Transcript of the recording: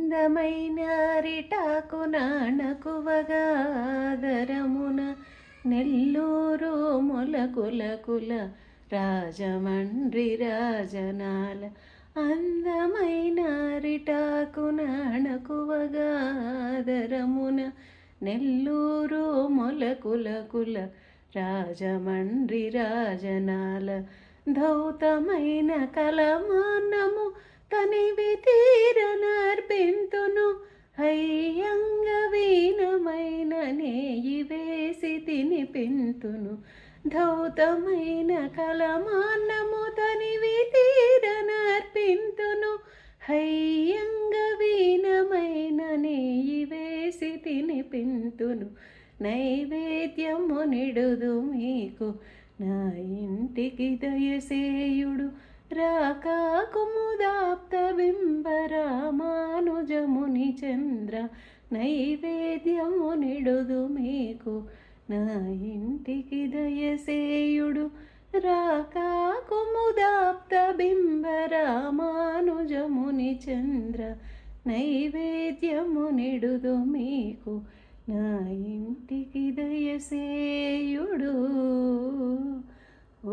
అందమైన అరిటాకు నాణకువగాదరమున నెల్లూరు మొలకులకుల రాజమండ్రి రాజనాల అందమైన అరిటాకు నాణకువగాదరమున నెల్లూరు మొలకులకుల రాజమండ్రి రాజనాల ధౌతమైన కలమానము తనివి తీరనర్పింతును హయ్యంగ వీణమైన నేయి వేసి తినిపింతును ధౌతమైన కలమానము తనివి తీరనర్పింతును హయ్యంగ వీణమైన నేయి వేసి తినిపింతును నైవేద్యము నిడుదు మీకు నా ఇంటికి దయసేయుడు రాకాకుముదాప్త బింబరామానుజముని చంద్ర నైవేద్యము నిడుదు మీకు నా ఇంటికి దయసేయుడు రాకాకుముదాప్త బింబరామానుజముని చంద్ర నైవేద్యము నిడుదు మీకు నా ఇంటికి దయసేయుడు ఓ